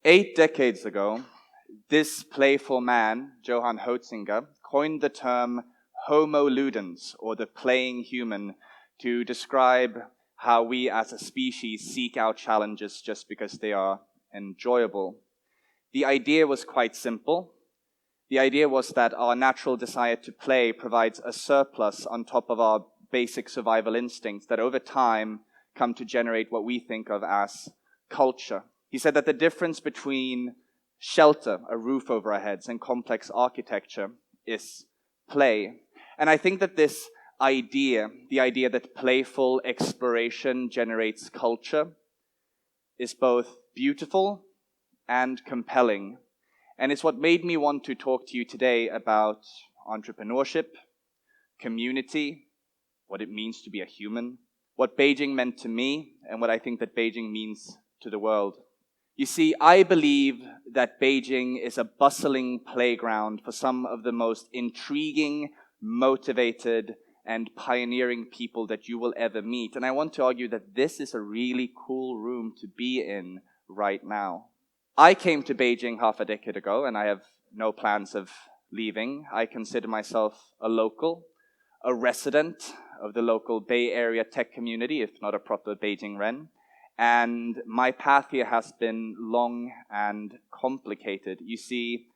8 decades ago, this playful man, Johann Hotzinger, coined the term Homo ludens, or the playing human, to describe how we as a species seek out challenges just because they are enjoyable. The idea was quite simple. The idea was that our natural desire to play provides a surplus on top of our basic survival instincts that over time come to generate what we think of as culture. He said that the difference between shelter, a roof over our heads, and complex architecture is play. And I think that this idea, the idea that playful exploration generates culture, is both beautiful and compelling. And it's what made me want to talk to you today about entrepreneurship, community, what it means to be a human, what Beijing meant to me, and what I think that Beijing means to the world. You see, I believe that Beijing is a bustling playground for some of the most intriguing, motivated, and pioneering people that you will ever meet. And I want to argue that this is a really cool room to be in right now. I came to Beijing half a decade ago, and I have no plans of leaving. I consider myself a local, a resident of the local Bay Area tech community, if not a proper Beijing Ren. And my path here has been long and complicated. You see,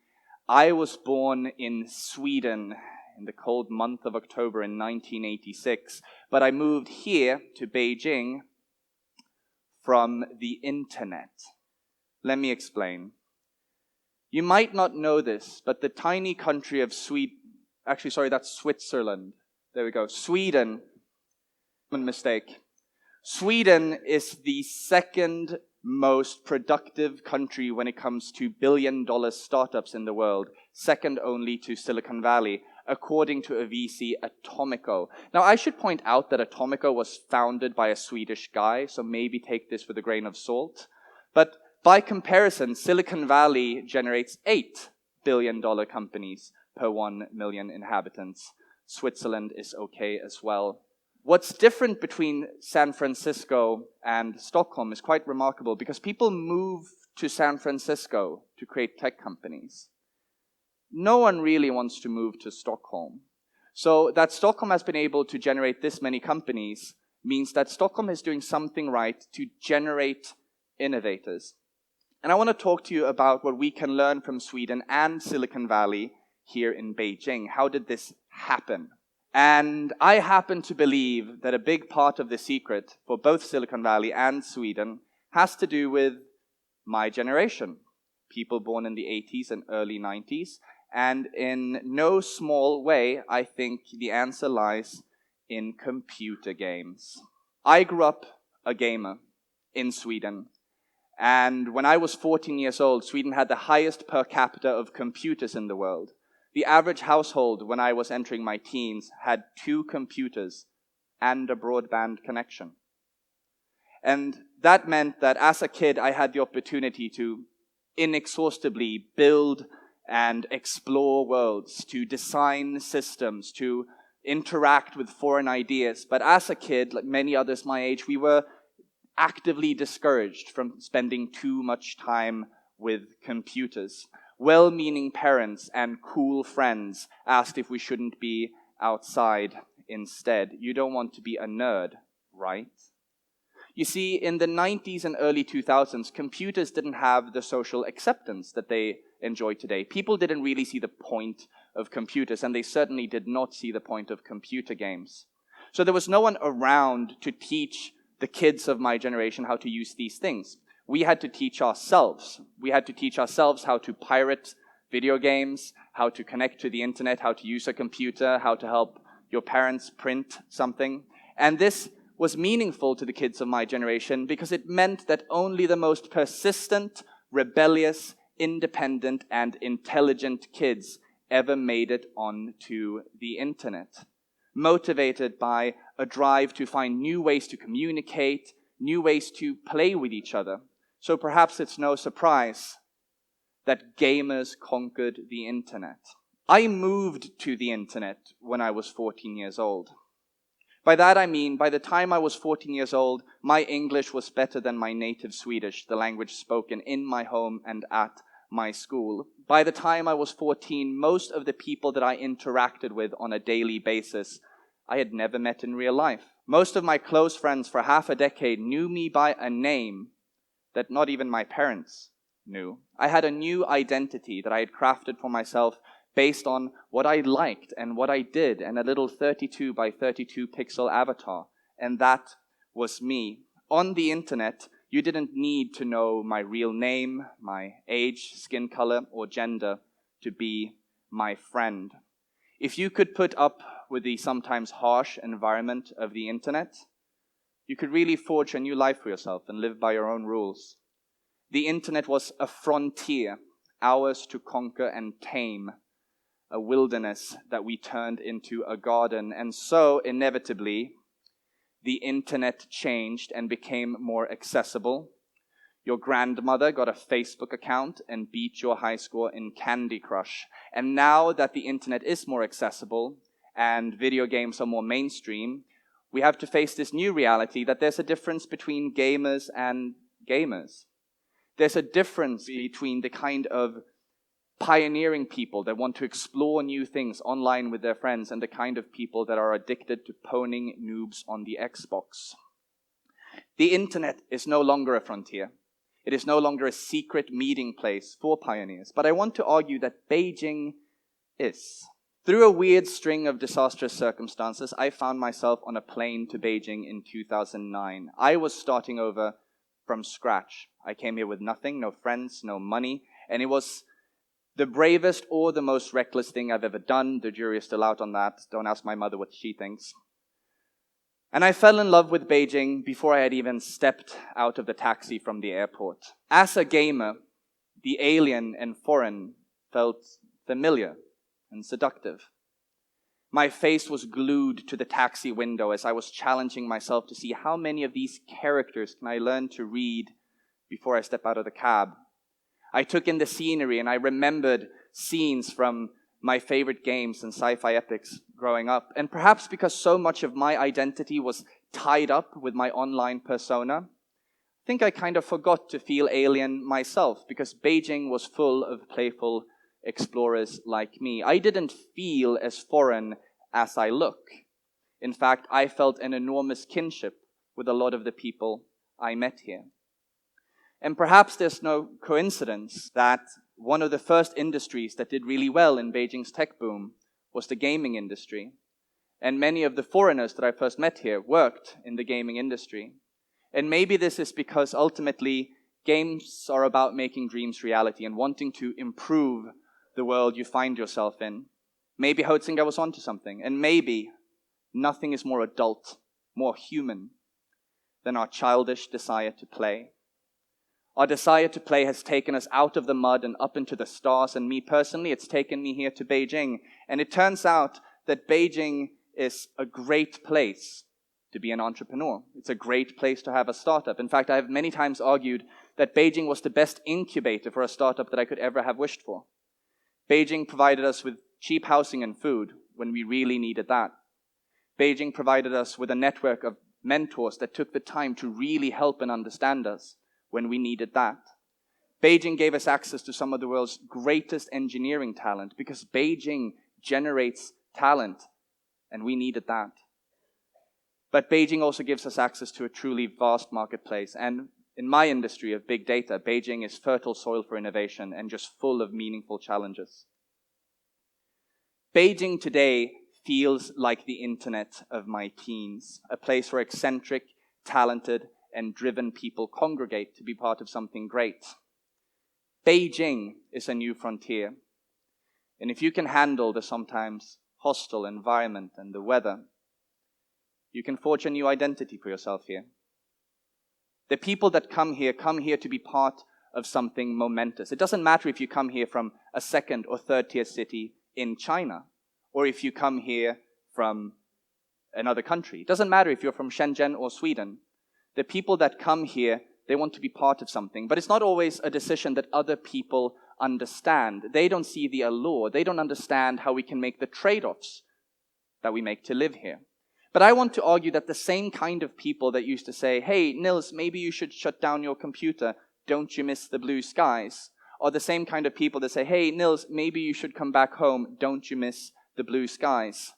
I was born in Sweden in the cold month of October in 1986, but I moved here to Beijing from the internet. Let me explain. You might not know this, but the tiny country of that's Switzerland. There we go. Sweden. Mistake. Sweden is the second most productive country when it comes to billion-dollar startups in the world, second only to Silicon Valley, according to a VC, Atomico. Now, I should point out that Atomico was founded by a Swedish guy, so maybe take this with a grain of salt. But by comparison, Silicon Valley generates $8 billion companies per 1 million inhabitants. Switzerland is okay as well. What's different between San Francisco and Stockholm is quite remarkable because people move to San Francisco to create tech companies. No one really wants to move to Stockholm. So that Stockholm has been able to generate this many companies means that Stockholm is doing something right to generate innovators. And I want to talk to you about what we can learn from Sweden and Silicon Valley here in Beijing. How did this happen? And I happen to believe that a big part of the secret for both Silicon Valley and Sweden has to do with my generation, people born in the 80s and early 90s. And in no small way, I think the answer lies in computer games. I grew up a gamer in Sweden. And when I was 14 years old, Sweden had the highest per capita of computers in the world. The average household when I was entering my teens had 2 computers and a broadband connection. And that meant that as a kid, I had the opportunity to inexhaustibly build and explore worlds, to design systems, to interact with foreign ideas. But as a kid, like many others my age, we were actively discouraged from spending too much time with computers. Well-meaning parents and cool friends asked if we shouldn't be outside instead. You don't want to be a nerd, right? You see, in the 90s and early 2000s, computers didn't have the social acceptance that they enjoy today. People didn't really see the point of computers, and they certainly did not see the point of computer games. So there was no one around to teach the kids of my generation how to use these things. We had to teach ourselves. We had to teach ourselves how to pirate video games, how to connect to the internet, how to use a computer, how to help your parents print something. And this was meaningful to the kids of my generation because it meant that only the most persistent, rebellious, independent, and intelligent kids ever made it onto the internet. Motivated by a drive to find new ways to communicate, new ways to play with each other. So perhaps it's no surprise that gamers conquered the internet. I moved to the internet when I was 14 years old. By that I mean, by the time I was 14 years old, my English was better than my native Swedish, the language spoken in my home and at my school. By the time I was 14, most of the people that I interacted with on a daily basis, I had never met in real life. Most of my close friends for half a decade knew me by a name that not even my parents knew. I had a new identity that I had crafted for myself based on what I liked and what I did, and a little 32 by 32 pixel avatar. And that was me. On the internet, you didn't need to know my real name, my age, skin color, or gender to be my friend. If you could put up with the sometimes harsh environment of the internet, you could really forge a new life for yourself and live by your own rules. The internet was a frontier, ours to conquer and tame, a wilderness that we turned into a garden. And so, inevitably, the internet changed and became more accessible. Your grandmother got a Facebook account and beat your high score in Candy Crush. And now that the internet is more accessible and video games are more mainstream, we have to face this new reality that there's a difference between gamers and gamers. There's a difference between the kind of pioneering people that want to explore new things online with their friends and the kind of people that are addicted to poning noobs on the Xbox. The internet is no longer a frontier. It is no longer a secret meeting place for pioneers. But I want to argue that Beijing is. Through a weird string of disastrous circumstances, I found myself on a plane to Beijing in 2009. I was starting over from scratch. I came here with nothing, no friends, no money, and it was the bravest or the most reckless thing I've ever done. The jury is still out on that. Don't ask my mother what she thinks. And I fell in love with Beijing before I had even stepped out of the taxi from the airport. As a gamer, the alien and foreign felt familiar and seductive. My face was glued to the taxi window as I was challenging myself to see how many of these characters can I learn to read before I step out of the cab. I took in the scenery and I remembered scenes from my favorite games and sci-fi epics growing up. And perhaps because so much of my identity was tied up with my online persona, I think I kind of forgot to feel alien myself because Beijing was full of playful explorers like me. I didn't feel as foreign as I look. In fact, I felt an enormous kinship with a lot of the people I met here. And perhaps there's no coincidence that one of the first industries that did really well in Beijing's tech boom was the gaming industry. And many of the foreigners that I first met here worked in the gaming industry. And maybe this is because ultimately games are about making dreams reality and wanting to improve the world you find yourself in. Maybe Hotzinger was onto something. And maybe nothing is more adult, more human than our childish desire to play. Our desire to play has taken us out of the mud and up into the stars, and me personally, it's taken me here to Beijing. And it turns out that Beijing is a great place to be an entrepreneur. It's a great place to have a startup. In fact, I have many times argued that Beijing was the best incubator for a startup that I could ever have wished for. Beijing provided us with cheap housing and food when we really needed that. Beijing provided us with a network of mentors that took the time to really help and understand us when we needed that. Beijing gave us access to some of the world's greatest engineering talent because Beijing generates talent, and we needed that. But Beijing also gives us access to a truly vast marketplace, and in my industry of big data, Beijing is fertile soil for innovation and just full of meaningful challenges. Beijing today feels like the internet of my teens, a place where eccentric, talented, and driven people congregate to be part of something great. Beijing is a new frontier. And if you can handle the sometimes hostile environment and the weather, you can forge a new identity for yourself here. The people that come here to be part of something momentous. It doesn't matter if you come here from a second or third tier city in China, or if you come here from another country. It doesn't matter if you're from Shenzhen or Sweden. The people that come here, they want to be part of something. But it's not always a decision that other people understand. They don't see the allure. They don't understand how we can make the trade-offs that we make to live here. But I want to argue that the same kind of people that used to say, hey, Nils, maybe you should shut down your computer, don't you miss the blue skies? Are the same kind of people that say, hey, Nils, maybe you should come back home, don't you miss the blue skies?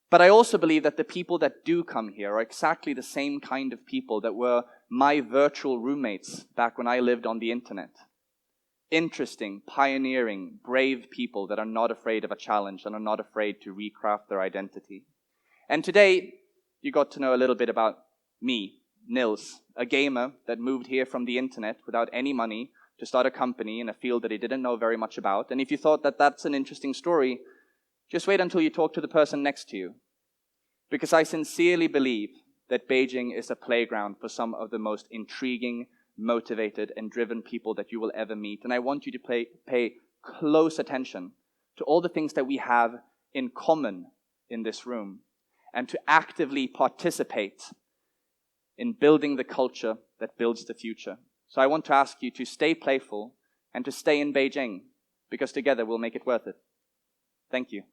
But I also believe that the people that do come here are exactly the same kind of people that were my virtual roommates back when I lived on the internet. Interesting, pioneering, brave people that are not afraid of a challenge and are not afraid to recraft their identity. And today, you got to know a little bit about me, Nils, a gamer that moved here from the internet without any money to start a company in a field that he didn't know very much about. And if you thought that that's an interesting story, just wait until you talk to the person next to you. Because I sincerely believe that Beijing is a playground for some of the most intriguing, motivated, and driven people that you will ever meet. And I want you to pay close attention to all the things that we have in common in this room, and to actively participate in building the culture that builds the future. So I want to ask you to stay playful and to stay in Beijing, because together we'll make it worth it. Thank you.